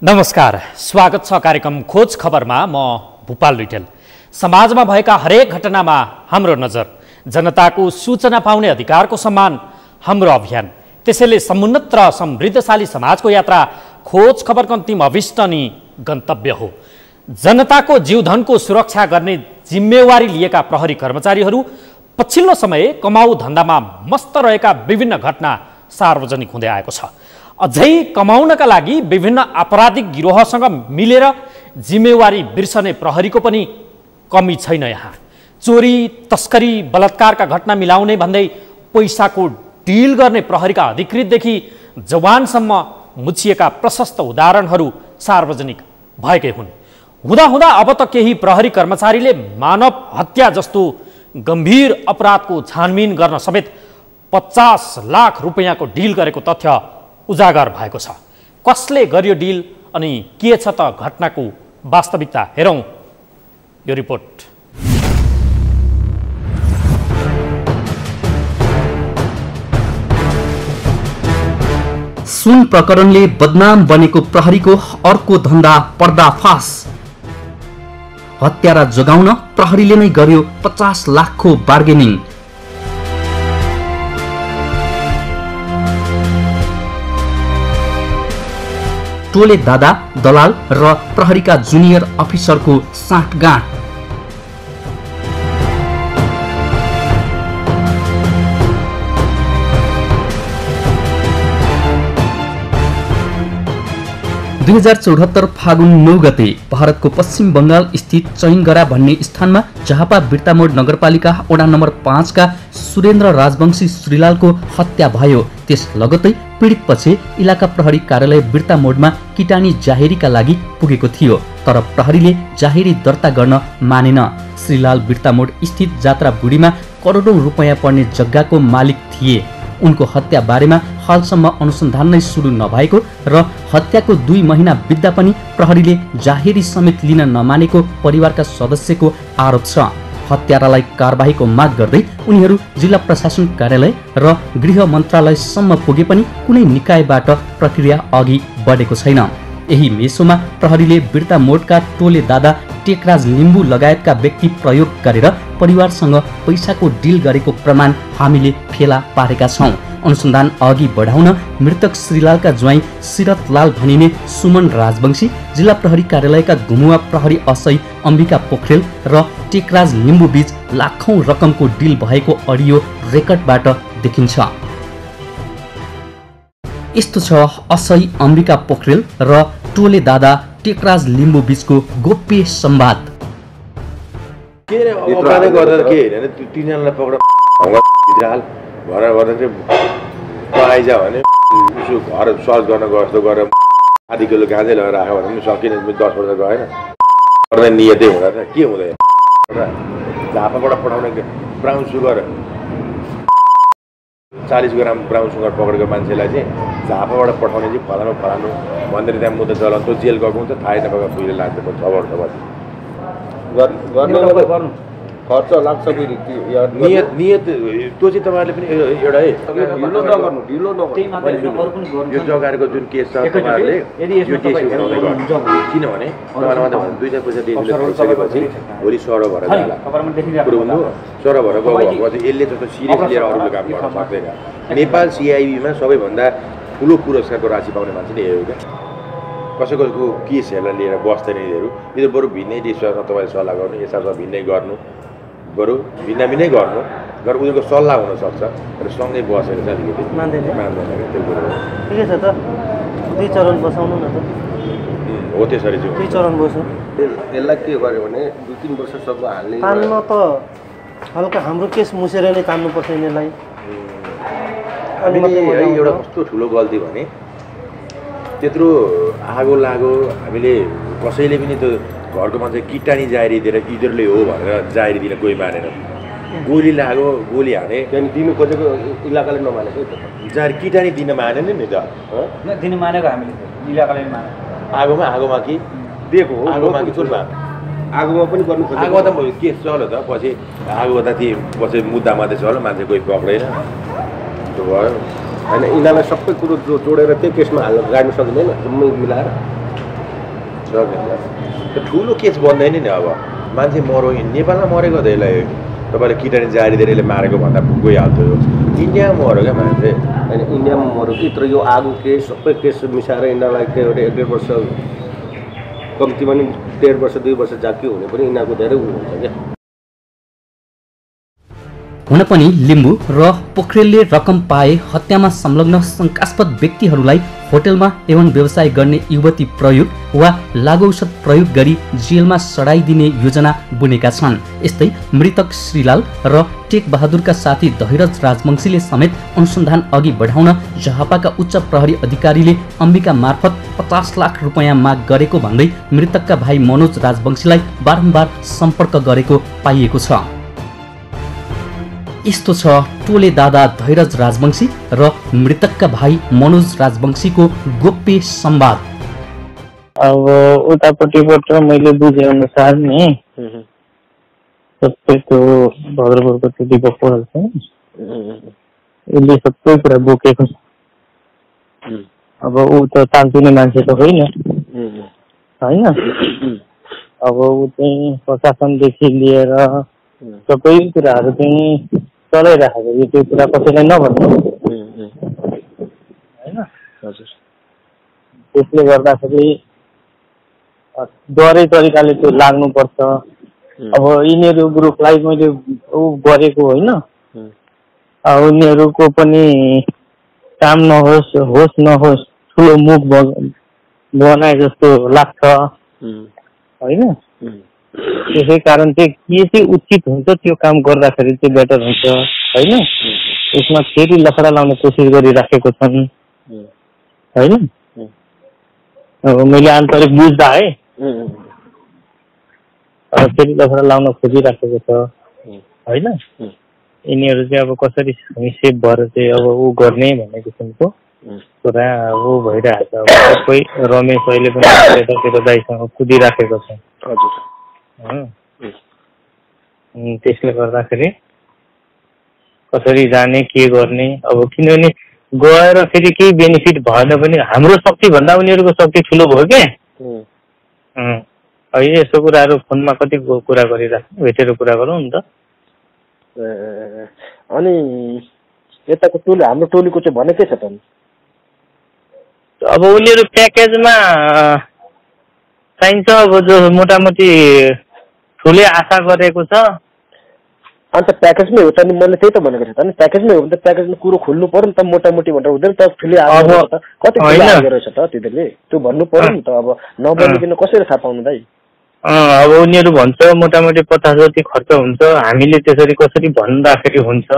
नमस्कार, स्वागत छ कार्यक्रम खोज खबरमा। म भूपाल लुइटेल। समाजमा भएका हरेक घटनामा हाम्रो नजर, जनताको सूचना पाउने अधिकारको सम्मान हाम्रो अभियान। त्यसैले समुन्नत र समृद्धशाली समाजको यात्रा खोज खबरको अन्तिम अभिष्ट अनि गन्तव्य हो। जनताको जीवधनको सुरक्षा गर्ने जिम्मेवारी लिएका प्रहरी कर्मचारीहरू पछिल्लो समय कमाउ धन्दामा मस्त रहेका विभिन्न घटना सार्वजनिक हुँदै आएको छ। अझै कमाउनका लागि विभिन्न आपराधिक गिरोहसँग मिलेर जिम्मेवारी बिर्सने प्रहरीको पनि कमी छैन। यहाँ चोरी, तस्करी, बलात्कारका घटना मिलाउने भन्दै पैसाको डिल गर्ने प्रहरीका अधिकृतदेखि जवानसम्म मुछिएका प्रशस्त उदाहरणहरू सार्वजनिक भएकै हुन्। हुँदा अब त केही प्रहरी कर्मचारीले मानव हत्या जस्तो गम्भीर अपराधको छानबिन गर्न समेत 50 लाख रुपैयाँको डिल गरेको तथ्य उजागर भएको छ। कसले गर्यो डिल अनि के छ त घटनाको वास्तविकता, हेरौँ यो रिपोर्ट। सुन प्रकरणले बदनाम बनेको प्रहरीको अर्को धन्दा पर्दाफास। हत्यारा जोगाउन प्रहरीले नै गर्यो 50 लाखको बार्गेनिङ। टोले दादा, दलाल र प्रहरीका जुनियर अफिसरको साँठगाँठ। दुई 2074 फागुन 9 गते भारतको पश्चिम बङ्गाल स्थित चैनगरा भन्ने स्थानमा झापा बिर्तामोड नगरपालिका वडा नम्बर 5 का सुरेन्द्र राजवंशी श्रीलालको हत्या भयो। त्यस लगत्तै पीडित पछि इलाका प्रहरी कार्यालय बिर्तामोडमा किटानी जाहेरीका लागि पुगेको थियो, तर प्रहरीले जाहेरी दर्ता गर्न मानेन। श्रीलाल बिर्तामोड स्थित जात्रा बुढीमा करोडौं रुपैयाँ पर्ने जग्गाको मालिक थिए। उनको हत्या बारेमा हालसम्म अनुसन्धान नै सुरु नभएको र हत्याको 2 महिना बित्दा पनि प्रहरीले जाहेरी समेत लिन नमानेको परिवारका सदस्यको आरोप छ। हत्यारालाई कारबाहीको माग गर्दै उनीहरू जिल्ला प्रशासन कार्यालय र गृह मन्त्रालयसम्म पुगे पनि कुनै निकायबाट प्रक्रिया अघि बढेको छैन। यही मेसोमा प्रहरीले बिर्तामोडका टोले दादा टेकराज लिम्बू लगायतका व्यक्ति प्रयोग गरेर परिवारसँग पैसाको डिल गरेको प्रमाण हामीले फेला पारेका छौँ। अनुसन्धान अघि बढाउन मृतक श्रीलालका ज्वाइँ सिरतलाल भनिने सुमन राजवंशी, जिल्ला प्रहरी कार्यालयका घुमुवा प्रहरी असै अम्बिका पोखरेल र टेकराज लिम्बू बीच लाखौं रकमको डिल भएको अडियो रेकर्डबाट देखिन्छ। यस्तो छ असै अम्बिका पोखरेल र टोले दादा टेकराज लिम्बू बीचको गोप्य संवाद। के अपराध गर्दा के हैन, तीनजनालाई पक्रेर भित्रहाल घर गर्दा आइजा भने उसो घर सर्च गर्न गस्तो गरेर आधी किलो गाँजै लगेर राख्यो भने पनि सकिन। 10 वर्ष गएन गर्दा नियतै हुँदा त के हुँदैन। झापाबाट पठाउने brown sugar 40 gram brown sugar पक्रेको मान्छेलाई चाहिँ झापाबाट पठाउने चाहिँ फलानु भनेर त्यहाँ मुद्दा चलाउनु, त्यो जेल गएको हुन्छ थाहै नभएको पुगेर लाग्छ 6 वर्षपछि गर्नु खर्च लाग्छ। नियत त्यो चाहिँ तपाईँहरूले पनि एउटा है ढिलो नगर्नु। यो जग्गाको जुन केस छ तपाईँहरूले यो केस उठाउँदै गर्नु, किनभने तपाईँलाई 2-4 पैसा दिइसकेपछि भोलि सरो भएर जाला कुरो हुनु। सरो भएर गएपछि यसले जस्तो सिरियस लिएर अरूले काम गर्न सक्दैन। नेपाल सिआइबीमा सबैभन्दा ठुलो पुरस्कारको राशि पाउने मान्छे नै यही हो क्या। कसैको केसहरूलाई लिएर बस्दैन यिनीहरू। यो बरु भिन्नै डिस्कसमा तपाईँले सल्लाह गर्नु, यसमा भिन्नै गर्नु, बरु भिन्नै गर्नु उनीहरूको सल्लाह हुनसक्छ र सँगै बसेर चाहिँ अलिकति मान्दैन क्या त्यो कुरो। ठिकै छ त, 2 चरण बसाउनु न त। हो त्यसरी चाहिँ 2 चरण बस्यो। यसलाई के गर्यो भने 2-3 वर्षसम्म हाल्ने तान्न त हल्का हाम्रो केस मुसेर नै तान्नुपर्छ यिनीहरूलाई। एउटा कस्तो ठुलो गल्ती भने त्यत्रो आगो लागो हामीले कसैले पनि त्यो घरको मान्छे किटानी जाहेरी दिएर यिनीहरूले हो भनेर जाहेरी दिन कोही मानेन। गोली लाग्यो, गोली हाने, त्यहाँदेखि दिनु खोजेको इलाकाले नमानेको जाहेरी किटानी दिन मानेन नि त। दिनु मानेको हामीले इलाकाले माने। आगोमा कि दिएको हो, आगोमा कि छुटमा आगोमा पनि गर्नु खोजेको। आगो त केस चल्यो त, पछि आगो त पछि मुद्दा मात्रै चल्यो, मान्छे कोही पक्रेन त्यो भयो। होइन यिनीहरूलाई सबै कुरो जोडेर त्यही केसमा हाल्न गाड्नु सकिँदैन जम्मै मिलाएर सकिन्छ। त्यो ठुलो केस बन्दैन नि। अब मान्छे मरो नेपालमा मरेको त यसलाई तपाईँले किटानी जारी दिएर यसले मारेको भन्दा गइहाल्थ्यो। इन्डियामा मऱ्यो क्या मान्छे। होइन इन्डियामा मऱ्यो कि तर यो आगो केस सबै केस मिसाएर यिनीहरूलाई त्यो एउटा 1.5 वर्ष कम्तीमा नि 1.5 वर्ष 2 वर्ष जाति हुने पनि यिनीहरूको धेरै उयो हुन्छ क्या। हुन पनि लिम्बू र पोखरेलले रकम पाए हत्यामा संलग्न शङ्कास्पद व्यक्तिहरूलाई होटलमा एवं व्यवसाय गर्ने युवती प्रयोग वा लागौषध प्रयोग गरी जेलमा सडाइदिने योजना बुनेका छन्। यस्तै मृतक श्रीलाल र टेक बहादुरका साथी धैरज राजवंशीले समेत अनुसन्धान अघि बढाउन झापाका उच्च प्रहरी अधिकारीले अम्बिका मार्फत 50 लाख रुपैयाँ माग गरेको भन्दै मृतकका भाइ मनोज राजवंशीलाई बारम्बार सम्पर्क गरेको पाइएको छ। यस्तो छ टोले दादा धैरज राजवंशी र मृतकका भाइ मनोज राजवंशीको गोप्य संवाद। अब उतापट्टिबाट मैले बुझे अनुसार नि सबै त्यो भद्रपुरको त्यो दिपक पौडेल छ यसले सबै कुरा बोकेको छ। अब ऊ त तान्तिने मान्छे त होइन होइन। अब ऊ चाहिँ प्रशासनदेखि लिएर सबै कुराहरू चाहिँ चलाइराखेको। यो त्यो कुरा कसैलाई नभन्नु होइन। त्यसले गर्दाखेरि डरै तरिकाले त्यो लाग्नुपर्छ। अब यिनीहरू ग्रुपलाई मैले ऊ गरेको होइन। उनीहरूको पनि काम नहोस् होस् नहोस् ठुलो मुख बनाए जस्तो लाग्छ होइन। त्यसै कारण चाहिँ के चाहिँ उचित हुन्छ त्यो काम गर्दाखेरि चाहिँ बेटर हुन्छ होइन। यसमा फेरि लफडा लाउने कोसिस गरिराखेको छन् होइन। अब मैले आन्तरिक बुझ्दा है फेरि लफडा लाउन खोजिराखेको छ होइन। यिनीहरू चाहिँ अब कसरी सेफ भएर चाहिँ अब ऊ गर्ने भन्ने किसिमको कुरा ऊ भइरहेको छ। अब सबै रमेश अहिले पनि दाइसँग कुदिराखेको छ। त्यसले गर्दाखेरि कसरी जाने के गर्ने। अब किनभने गएर फेरि केही बेनिफिट भएन पनि हाम्रो शक्ति भन्दा उनीहरूको शक्ति ठुलो भयो क्या। अहिले यस्तो कुराहरू फोनमा कति कुरा गरिरहेको भेटेर कुरा गरौँ नि त। अनि यताको टोली हाम्रो टोलीको चाहिँ भने के छ त? अब उनीहरू प्याकेजमा चाहिन्छ अब जो मोटामोटी ठुलै आशा गरेको छ। अन्त प्याकेजमै हो त नि। मैले त्यही त भनेको थिएँ त नि प्याकेजमै हो भने त प्याकेजमा कुरो खोल्नु पर्यो नि त। मोटामोटी भनेर हुँदैन त। ठुलै आशा कति ठुलो रहेछ त तिनीहरूले त्यो भन्नु पर्यो नि त। अब नबनिकन कसरी थाहा पाउनु दाइ? अब उनीहरू भन्छ मोटामोटी 50 जति खर्च हुन्छ। हामीले त्यसरी कसरी भन्दाखेरि हुन्छ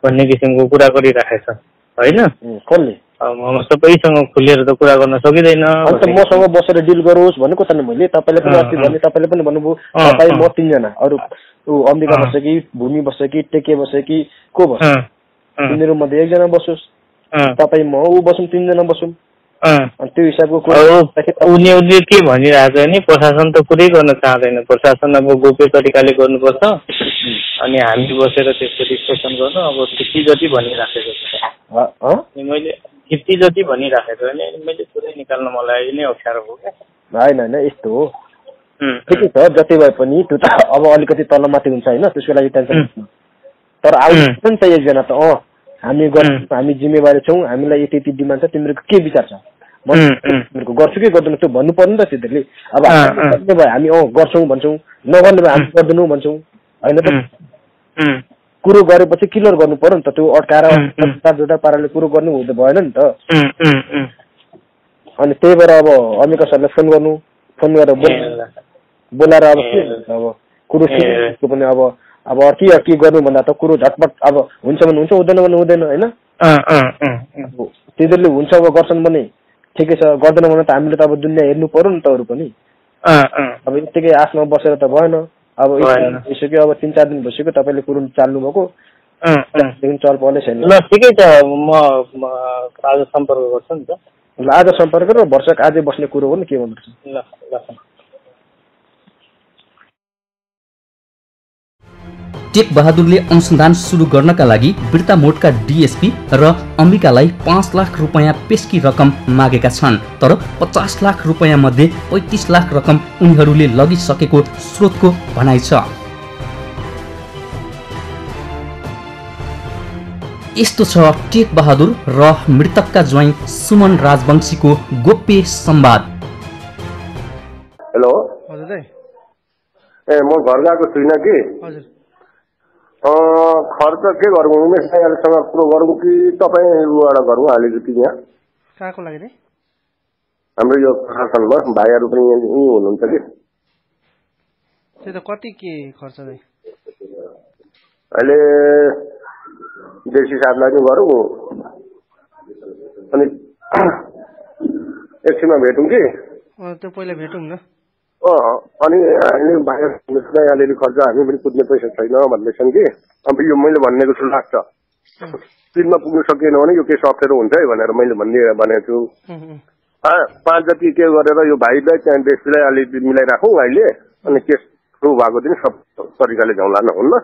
भन्ने किसिमको कुरा गरिराखेको छ होइन। कसले? अब सबैसँग खुलेर त कुरा गर्न सकिँदैन। अन्त मसँग बसेर डिल गरोस् भनेको त नि मैले। तपाईँले पनि अस्ति भने तपाईँले पनि भन्नुभयो तपाईँ म 3 जना अरू ऊ अम्बिका बस्छ कि भूमि बस्छ कि टेके बस्छ कि को बस्छ तिनीहरू मध्ये 1 जना बसोस्। तपाईँ म ऊ बसौँ 3 जना बसौँ। अनि त्यो हिसाबको कुरा उनीहरूले के भनिरहेको छ नि प्रशासन त कुरै गर्न चाहँदैन। प्रशासन अब गोप्य तरिकाले गर्नुपर्छ अनि हामी बसेर त्यसको डिस्कसन गर्नु। अब 50 जति भनिराखेको छ। मैले 50 जति भनिराखेको होइन। मैले पुरै निकाल्न मलाई नै अप्ठ्यारो हो क्या। होइन होइन यस्तो हो ठिकै छ जति भए पनि त्यो त अब अलिकति तलमाथि हुन्छ होइन। त्यसको लागि टेन्सन तर आउनु पनि त 1 जना त हामी हामी जिम्मेवारी छौँ। हामीलाई यति यति डिमान्ड छ। तिमीहरूको के विचार छ? तिमीहरूको गर्छु कि गर्दैन त्यो भन्नु पर्यो नि त तिनीहरूले। अब गर्ने भए हामी गर्छौँ भन्छौँ नगर्ने भए हामी गर्दैनौँ भन्छौँ होइन त। कुरो गरेपछि क्लियर गर्नु पर्यो नि त। त्यो अड्काएर जोडा पाराले कुरो गर्नु हुँदै भएन नि त। अनि त्यही भएर अब अमिका सरलाई फोन गरेर बोलाएर अब के अब कुरो के पनि अब के गर्नु भन्दा त कुरो झटपट अब हुन्छ भने हुन्छ हुँदैन भने हुँदैन होइन। तिनीहरूले हुन्छ अब गर्छन् भने ठिकै छ गर्दैन भने त हामीले त अब दुनियाँ हेर्नु पर्यो नि त अरू पनि। अब यत्तिकै आसमा बसेर त भएन। अब भइसक्यो अब 3-4 दिन भइसक्यो तपाईँले कुरो चाल्नु भएको चल पर्ने छैन। ल ठिकै छ म आज सम्पर्क गर्छु नि त। ल आज सम्पर्क र वर्षक आजै बस्ने कुरो हो नि के भन्नुहुन्छ? ल ल। टेक बहादुरले अनुसन्धान सुरु गर्नका लागि बिर्ता मोडका डिएसपी र अम्बिकालाई 5 लाख रुपैयाँ पेस्की रकम मागेका छन्। तर 50 लाख रुपैयाँ मध्ये 35 लाख रकम उनीहरूले लगिसकेको स्रोतको भनाइ छ। यस्तो छ टेक बहादुर र मृतकका ज्वाइँ सुमन राजवंशीको गोप्य संवाद। हेलो हजुर दाइ। ए म घर गएको छुइनँ कि। हजुर। खर्च के गरौँ उमेश दाइसँग कुरो गरौँ कि तपाईँबाट गरौँ अलिकति यहाँ कहाँको लागि नि? हाम्रो यो प्रशासनमा भाइहरू पनि यहीँ हुनुहुन्छ कि। त्यही त कति के खर्च दाइ? अहिले देशी साथलाई पनि गरौँ अनि एकछिनमा भेटौँ कि। त्यो पहिला भेटौँ न। अनि अहिले भाइहरू अलिअलि खर्च हामी पनि कुद्ने पैसा छैन भन्दैछन् कि। अब यो मैले भनेको जस्तो लाग्छ स्पिडमा पुग्नु सकिएन भने यो केस अप्ठ्यारो हुन्छ है भनेर मैले भनेको छु। 5 जति के गरेर यो भाइलाई त्यहाँ देशलाई अलिकति मिलाइराखौँ अहिले अनि केस सुरु भएको दिन सब तरिकाले जाउँला न हुन्न।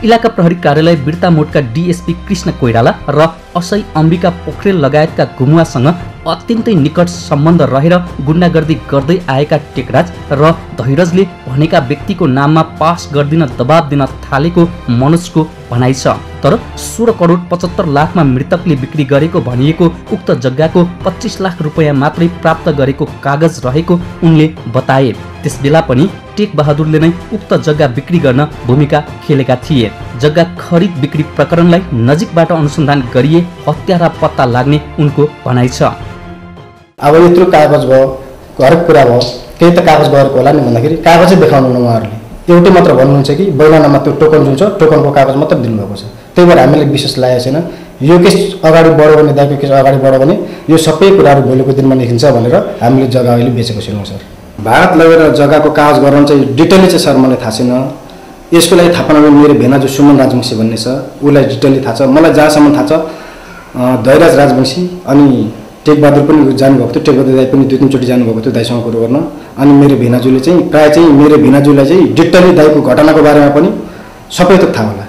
इलाका प्रहरी कार्यालय बिर्ता मोडका डिएसपी कृष्ण कोइराला र असै अम्बिका पोखरेल लगायतका गुमुवासँग अत्यन्तै निकट सम्बन्ध रहेर गुण्डागर्दी गर्दै आएका टेकराज र धैरजले भनेका व्यक्तिको नाममा पास गर्दिन दबाब दिन थालेको मनोजको भनाइ छ। तर 16 करोड 75 लाखमा मृतकले बिक्री गरेको भनिएको उक्त जग्गाको 25 लाख रुपैयाँ मात्रै प्राप्त गरेको कागज रहेको उनले बताए। त्यसबेला पनि टेक बहादुरले नै उक्त जग्गा बिक्री गर्न भूमिका खेलेका थिए। जग्गा खरिद बिक्री प्रकरणलाई नजिकबाट अनुसन्धान गरिए हत्यारा पत्ता लाग्ने उनको भनाइ छ। अब यत्रो कागज भयो, हरेक कुरा भयो, केही त कागज गरेको होला नि भन्दाखेरि कागजै देखाउनु उहाँहरूले एउटै मात्र भन्नुहुन्छ कि बैनानामा त्यो टोकन जुन छ टोकनको कागज मात्र दिनुभएको छ। त्यही भएर हामीले विशेष लागेको छैन। यो केस अगाडि बढ्यो भने दाइको केस अगाडि बढ्यो भने यो सबै कुराहरू भोलिको दिनमा निस्किन्छ भनेर हामीले जग्गा अहिले बेचेको छैनौँ सर। भारत लगेर जग्गाको कागज गर्न चाहिँ डिटेली चाहिँ सर मलाई थाहा छैन। यसको लागि थाहा पाउन मेरो भेनाजु सुमन राजवंशी भन्ने छ, उसलाई डिटेली थाहा छ। मलाई जहाँसम्म थाहा छ धैराज राजवंशी अनि टेक बहादुर पनि जानुभएको थियो, टेक बहादुर दाइ पनि 2-3 चोटि जानुभएको थियो दाइसँग कुरो गर्न। अनि मेरो भेनाजुले चाहिँ प्रायः चाहिँ मेरो भेनाजुलाई चाहिँ डिटेली दाइको घटनाको बारेमा पनि सबै त थाहा होला।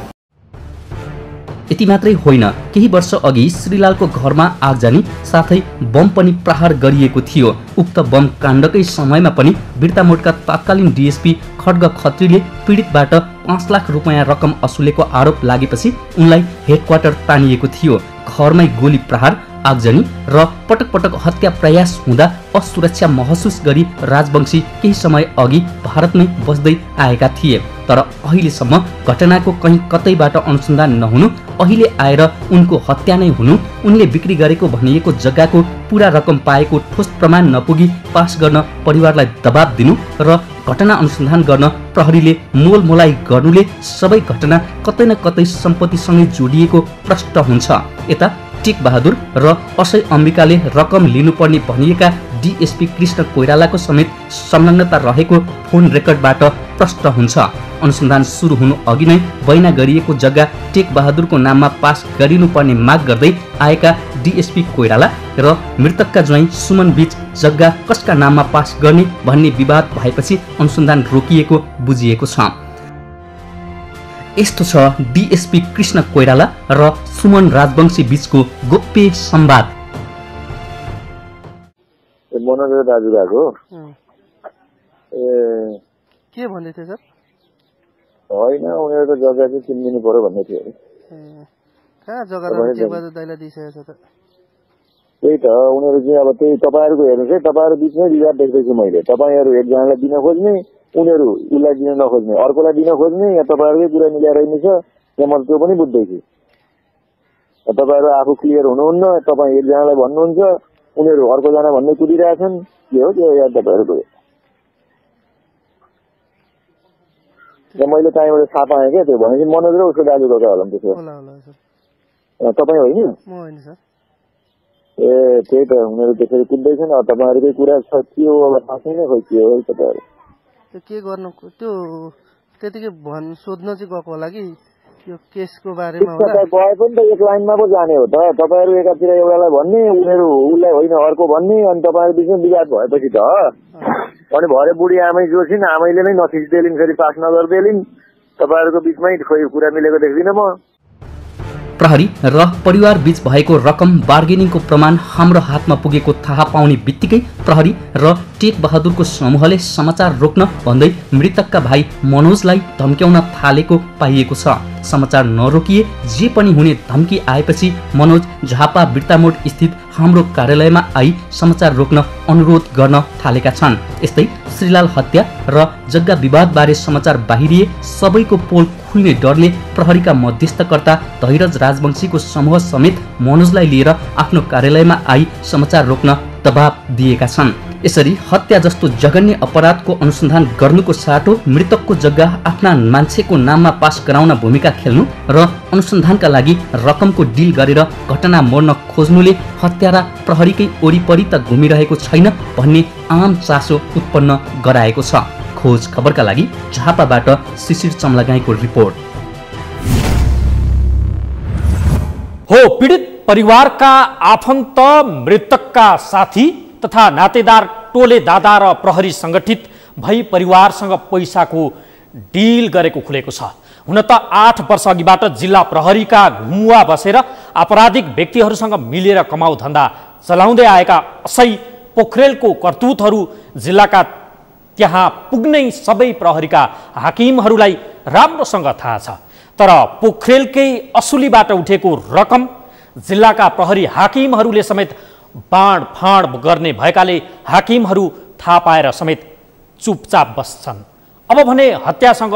यति मात्रै होइन, केही वर्ष अघि श्रीलालको घरमा आगजनी साथै बम पनि प्रहार गरिएको थियो। उक्त बम काण्डकै समयमा पनि बिर्ता मोडका तत्कालीन डिएसपी खड्ग खत्रीले पीडितबाट 5 लाख रुपैयाँ रकम असुलेको आरोप लागेपछि उनलाई हेडक्वार्टर तानिएको थियो। घरमै गोली प्रहार, आगजनी र पटक पटक हत्या प्रयास हुँदा असुरक्षा महसुस गरी राजवंशी केही समय अघि भारतमै बस्दै आएका थिए। तर अहिलेसम्म घटनाको कहीँ कतैबाट अनुसन्धान नहुनु, अहिले आएर उनको हत्या नै हुनु, उनले बिक्री गरेको भनिएको जग्गाको पूरा रकम पाएको ठोस प्रमाण नपुगी पास गर्न परिवारलाई दबाब दिनु र घटना अनुसन्धान गर्न प्रहरीले मोलमोलाई गर्नुले सबै घटना कतै न कतै सम्पत्तिसँगै जोडिएको प्रष्ट हुन्छ। यता टेक बहादुर र असै अम्बिकाले रकम लिनुपर्ने भनिएका डिएसपी कृष्ण कोइरालाको समेत संलग्नता रहेको फोन रेकर्डबाट प्रष्ट हुन्छ। अनुसन्धान सुरु हुनु अघि नै बैना गरिएको जग्गा टेक बहादुरको नाममा पास गरिनुपर्ने माग गर्दै आएका डिएसपी कोइराला र मृतकका ज्वाइँ सुमन बीच जग्गा कसका नाममा पास गर्ने भन्ने विवाद भएपछि अनुसन्धान रोकिएको बुझिएको छ। यस्तो छ डिएसपी कृष्ण कोइराला र सुमन राजवंशी बीचको गोप्य संवाद। मनोज दाजु गएको के भन्दै थियो सर? होइन उनीहरूको जग्गा चाहिँ किनिदिनु पर्यो भन्ने थियो अरे। कहाँ जग्गा दाइलाई दिइसकेको छ त? त्यही त उनीहरू चाहिँ अब त्यही तपाईँहरूको हेर्नुहोस् है, तपाईँहरू बिचमै विवाद देख्दैछु मैले। तपाईँहरू एकजनालाई दिन खोज्ने, उनीहरू उसलाई दिन नखोज्ने, अर्कोलाई दिन खोज्ने, या तपाईँहरूकै कुरा मिलाएर हिँड्नु छ, यहाँ मैले त्यो पनि बुझ्दैछु। तपाईँहरू आफू क्लियर हुनुहुन्न, तपाईँ एकजनालाई भन्नुहुन्छ, उनीहरू अर्कोजना भन्दै कुदिरहेछन्। के हो त्यो यार तपाईँहरूको? मैले त्यहीँबाट थाहा पाएँ क्या, त्यो भनेपछि मनोज र उसको दाजु गएको होला नि त्यसो। तपाईँ होइन? म होइन सर। ए त्यही त उनीहरू त्यसरी कुद्दैछन्। तपाईँहरूकै कुरा छ के हो अब थाहा छैन, खोइ के हो तपाईँहरू। त्यो के गर्नु, त्यो त्यतिकै सोध्न चाहिँ गएको होला कि यो केसको बारेमा होला। गए पनि त एक लाइनमा पो जाने हो त। तपाईँहरू एकातिर एउटालाई भन्ने, उनीहरू उसलाई होइन अर्को भन्ने, अनि तपाईँहरू बिचमा विवाद भएपछि त अनि भरे बुढी आमै जोसिन्, आमैले नै नथिच्दैलिन्, फेरि पास नगर्दैलिन्, तपाईँहरूको बिचमै खोइ कुरा मिलेको देख्दिनँ म। प्रहरी र परिवार बीच भएको रकम बार्गेनिङको प्रमाण हाम्रो हातमा पुगेको थाहा पाउने बित्तिकै प्रहरी र टेक बहादुरको समूहले समाचार रोक्न भन्दै मृतकका भाइ मनोजलाई धम्क्याउन थालेको पाइएको छ। समाचार नरोकिए जे पनि हुने धम्की आएपछि मनोज झापा बिर्तामोड स्थित हाम्रो कार्यालयमा आई समाचार रोक्न अनुरोध गर्न थालेका छन्। यस्तै श्रीलाल हत्या र जग्गा विवादबारे समाचार बाहिरिए सबैको पोल खुल्ने डरले प्रहरीका मध्यस्थकर्ता धैरज राजवंशीको समूह समेत मनोजलाई लिएर आफ्नो कार्यालयमा आई समाचार रोक्न दबाब दिएका छन्। यसरी हत्या जस्तो जघन्य अपराधको अनुसन्धान गर्नुको साटो मृतकको जग्गा आफ्ना मान्छेको नाममा पास गराउन भूमिका खेल्नु र अनुसन्धानका लागि रकमको डिल गरेर घटना मोड्न खोज्नुले हत्यारा प्रहरीकै वरिपरि त घुमिरहेको छैन भन्ने आम चासो उत्पन्न गराएको छ। खोज खबरका लागि झापाबाट शिशिर चम्लागाईको रिपोर्ट। हो पीडित परिवारका आफन्त, मृतकका साथी तथा नातेदार टोले दादा र प्रहरी संगठित भई परिवारसँग पैसाको डिल गरेको खुलेको छ। हुन त 8 वर्ष अघिबाट जिल्ला प्रहरीका घुमुवा बसेर आपराधिक व्यक्तिहरूसँग मिलेर कमाउ धन्दा चलाउँदै आएका असै पोखरेलको करतुतहरू जिल्लाका त्यहाँ पुग्नै सबै प्रहरीका हाकिमहरूलाई राम्रोसँग थाहा छ। तर पोखरेलकै असुलीबाट उठेको रकम जिल्लाका प्रहरी हाकिमहरूले समेत बाँडफाँड गर्ने भएकाले हाकिमहरू थाहा पाएर समेत चुपचाप बस्छन्। अब भने हत्यासँग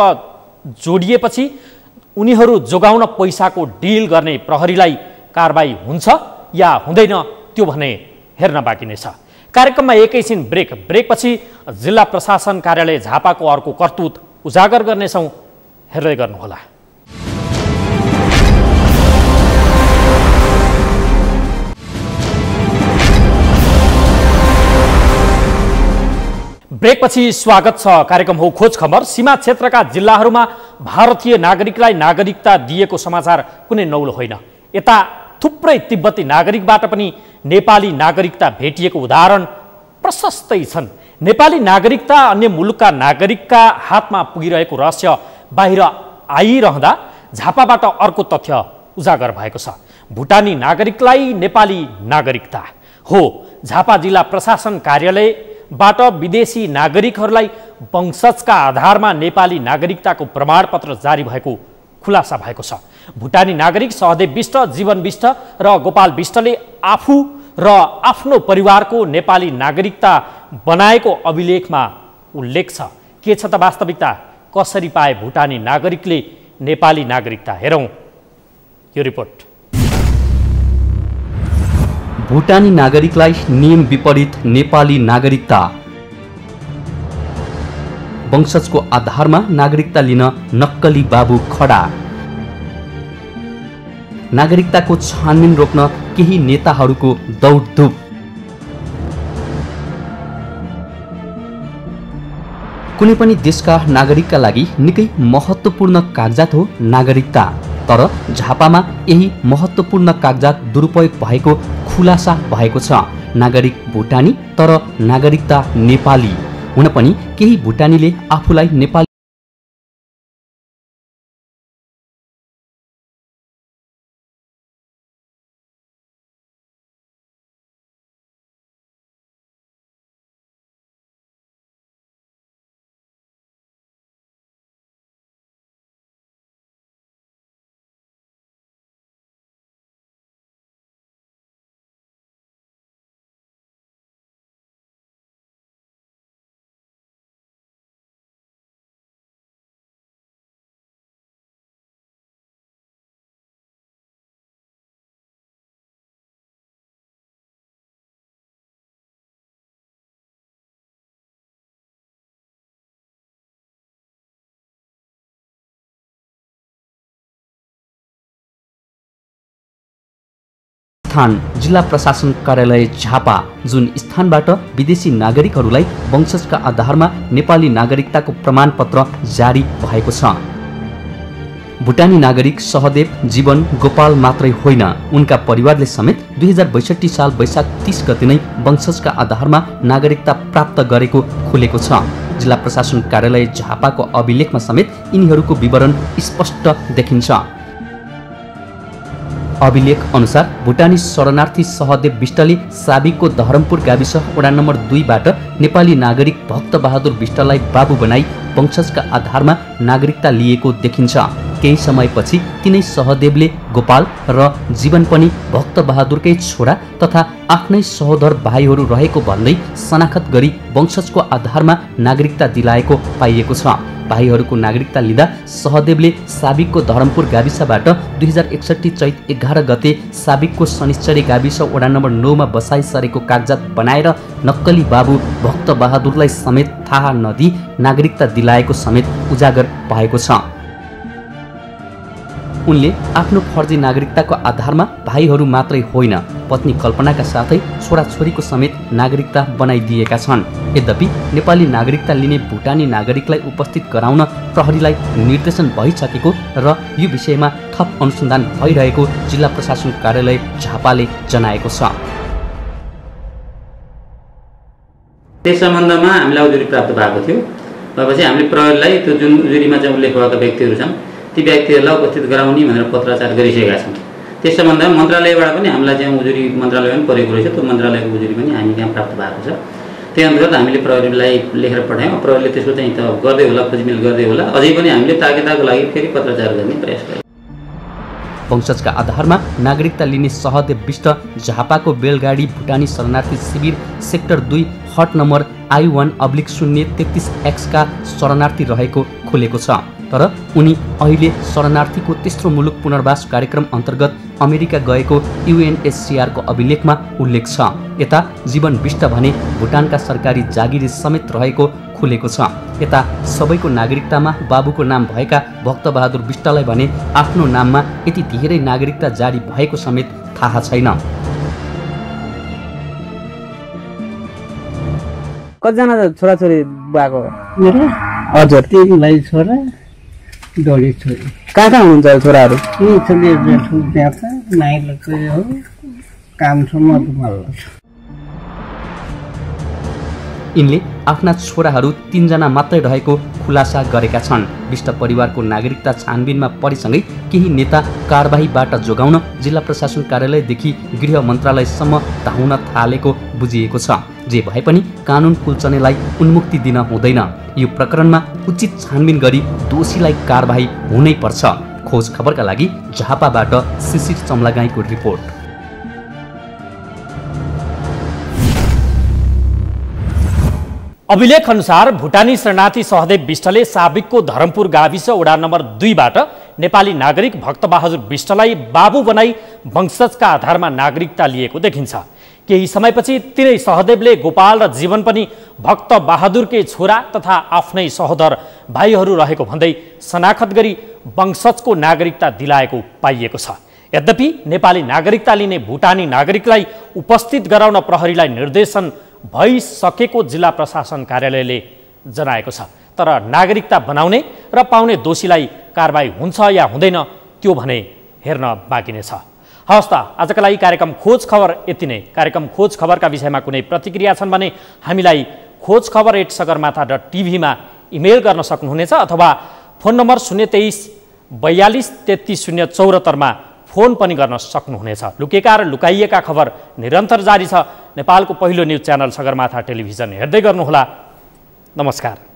जोडिएपछि उनीहरू जोगाउन पैसाको डिल गर्ने प्रहरीलाई कारबाही हुन्छ या हुँदैन त्यो भने हेर्न बाँकी नै छ। कार्यक्रममा एकैछिन ब्रेकपछि जिल्ला प्रशासन कार्यालय झापाको अर्को करतुत उजागर गर्नेछौँ, हेर्दै गर्नुहोला। ब्रेकपछि स्वागत छ। कार्यक्रम हो खोज खबर। सीमा क्षेत्रका जिल्लाहरूमा भारतीय नागरिकलाई नागरिकता दिएको समाचार कुनै नौलो होइन। यता थुप्रै तिब्बती नागरिकबाट पनि नेपाली नागरिकता भेटिएको उदाहरण प्रशस्तै छन्। नेपाली नागरिकता अन्य मुलुकका नागरिकका हातमा पुगिरहेको रहस्य बाहिर आइरहँदा झापाबाट अर्को तथ्य उजागर भएको छ। भुटानी नागरिकलाई नेपाली नागरिकता हो। झापा जिल्ला प्रशासन कार्यालयबाट विदेशी नागरिकहरूलाई वंशजका आधारमा नेपाली नागरिकताको प्रमाणपत्र जारी भएको खुलासा भएको छ। भुटानी नागरिक सहदेव विष्ट, जीवन विष्ट र गोपाल विष्टले आफू र आफ्नो परिवारको नेपाली नागरिकता बनाएको अभिलेखमा उल्लेख छ। के छ त वास्तविकता? कसरी पाए भुटानी नागरिकले नेपाली नागरिकता? हेरौँ यो रिपोर्ट। भुटानी नागरिकलाई नियम विपरीत नेपाली नागरिकता। वंशजको आधारमा नागरिकता लिन नक्कली बाबु खडा। नागरिकताको छानबिन रोक्न केही नेताहरूको दौडधुप। कुनै पनि देशका नागरिकका लागि निकै महत्त्वपूर्ण कागजात हो नागरिकता। तर झापामा यही महत्त्वपूर्ण कागजात दुरुपयोग भएको खुलासा भएको छ। नागरिक भुटानी तर नागरिकता नेपाली। हुन पनि केही भुटानीले आफूलाई नेपाली स्थान जिल्ला प्रशासन कार्यालय झापा, जुन स्थानबाट विदेशी नागरिकहरूलाई वंशजका आधारमा नेपाली नागरिकताको प्रमाणपत्र जारी भएको छ। भुटानी नागरिक सहदेव, जीवन, गोपाल मात्रै होइन, उनका परिवारले समेत 2062 साल वैशाख 30 गते नै वंशजका आधारमा नागरिकता प्राप्त गरेको खुलेको छ। जिल्ला प्रशासन कार्यालय झापाको अभिलेखमा समेत यिनीहरूको विवरण स्पष्ट देखिन्छ। अभिलेख अनुसार भुटानी शरणार्थी सहदेव विष्टले साबिकको धरमपुर गाविस वडा नम्बर 2 बाट नेपाली नागरिक भक्तबहादुर विष्टलाई बाबु बनाई वंशजका आधारमा नागरिकता लिएको देखिन्छ। केही समयपछि तिनै सहदेवले गोपाल र जीवन पनि भक्तबहादुरकै छोरा तथा आफ्नै सहोदर भाइहरू रहेको भन्दै शनाखत गरी वंशजको आधारमा नागरिकता दिलाएको पाइएको छ। भाइहरूको नागरिकता लिँदा सहदेवले साबिकको धरमपुर गाविसबाट 2061 चैत 11 गते साबिकको शनिश्चरी गाविस वडा नम्बर 9 मा बसाइ सरेको कागजात बनाएर नक्कली बाबु भक्तबहादुरलाई समेत थाहा नदिई नागरिकता दिलाएको समेत उजागर भएको छ। उनले आफ्नो फर्जी नागरिकताको आधारमा भाइहरू मात्रै होइन पत्नी कल्पनाका साथै छोराछोरीको समेत नागरिकता बनाइदिएका छन्। यद्यपि नेपाली नागरिकता लिने भुटानी नागरिकलाई उपस्थित गराउन प्रहरीलाई निर्देशन भइसकेको र यो विषयमा थप अनुसन्धान भइरहेको जिल्ला प्रशासन कार्यालय झापाले जनाएको छ। त्यस सम्बन्धमा हामीलाई उजुरी प्राप्त भएको थियो। भएपछि हामीले प्रहरीलाई त्यो जुन उजुरीमा चाहिँ उल्लेख भएका व्यक्तिहरू छन् ती व्यक्तिहरूलाई उपस्थित गराउने भनेर पत्राचार गरिसकेका छौँ। त्यस सम्बन्धमा मन्त्रालयबाट पनि हामीलाई चाहिँ उजुरी मन्त्रालयमा पनि परेको रहेछ। त्यो मन्त्रालयको उजुरी पनि हामी कहाँ प्राप्त भएको छ। त्यही अन्तर्गत हामीले प्रहरीलाई लेखेर पठायौँ। प्रहरीले त्यसको चाहिँ त गर्दै होला, खोजमेल गर्दै होला। अझै पनि हामीले ताकेताको लागि फेरि पत्राचार गर्ने प्रयास गर्छौँ। वंशजका आधारमा नागरिकता लिने सहदेव विष्ट झापाको बेलगाडी भुटानी शरणार्थी शिविर सेक्टर 2 हट नम्बर I1/033X का शरणार्थी रहेको खुलेको छ। तर उनी अहिले शरणार्थीको तेस्रो मुलुक पुनर्वास कार्यक्रम अन्तर्गत अमेरिका गएको UNHCR को अभिलेखमा उल्लेख छ। यता जीवन विष्ट भने भुटानका सरकारी जागिरी समेत रहेको खुलेको छ। यता सबैको नागरिकतामा बाबुको नाम भएका भक्तबहादुर विष्टलाई भने आफ्नो नाममा यति धेरै नागरिकता जारी भएको समेत थाहा छैन। कतिजना छोराछोरी भएको? हजुर 3 भाइ छोरा 2 छोरी। कहाँ हुनुहुन्छ छोराहरू? यिनले आफ्ना छोराहरू 3 जना मात्रै रहेको खुलासा गरेका छन्। विष्ट परिवारको नागरिकता छानबिनमा परिसँगै केही नेता कारबाहीबाट जोगाउन जिल्ला प्रशासन कार्यालयदेखि गृह मन्त्रालयसम्म धाउन थालेको बुझिएको छ। जे भए पनि कानुन कुल्चनेलाई उन्मुक्ति दिन हुँदैन। यो प्रकरणमा उचित छानबिन गरी दोषीलाई कारबाही हुनै पर्छ। खोज खबरका लागि झापाबाट शिशिर चम्लागाईको रिपोर्ट। अभिलेख अनुसार भुटानी शरणार्थी सहदेव विष्टले साबिकको धरमपुर गाविस वडा नम्बर 2 बाट नेपाली नागरिक भक्तबहादुर विष्टलाई बाबु बनाई वंशजका आधारमा नागरिकता लिएको देखिन्छ। केही समयपछि तिनै सहदेवले गोपाल र जीवन पनि भक्तबहादुरकै छोरा तथा आफ्नै सहोदर भाइहरू रहेको भन्दै शनाखत गरी वंशजको नागरिकता दिलाएको पाइएको छ। यद्यपि नेपाली नागरिकता लिने भुटानी नागरिकलाई उपस्थित गराउन प्रहरीलाई निर्देशन भइसकेको जिल्ला प्रशासन कार्यालयले जनाएको छ। तर नागरिकता बनाउने र पाउने दोषीलाई कारबाही हुन्छ या हुँदैन त्यो भने हेर्न बाँकी नै छ। हवस् त आजका लागि कार्यक्रम खोज खबर यति नै। कार्यक्रम खोज खबरका विषयमा कुनै प्रतिक्रिया छन् भने हामीलाई khojkhabar@sagarmatha.tv मा इमेल गर्न सक्नुहुनेछ अथवा फोन नम्बर 023 42 33 074 मा फोन पनि गर्न सक्नुहुनेछ। लुकेका र लुकाइएका खबर निरन्तर जारी छ। नेपालको पहिलो न्युज च्यानल सगरमाथा टेलिभिजन हेर्दै गर्नुहोला। नमस्कार।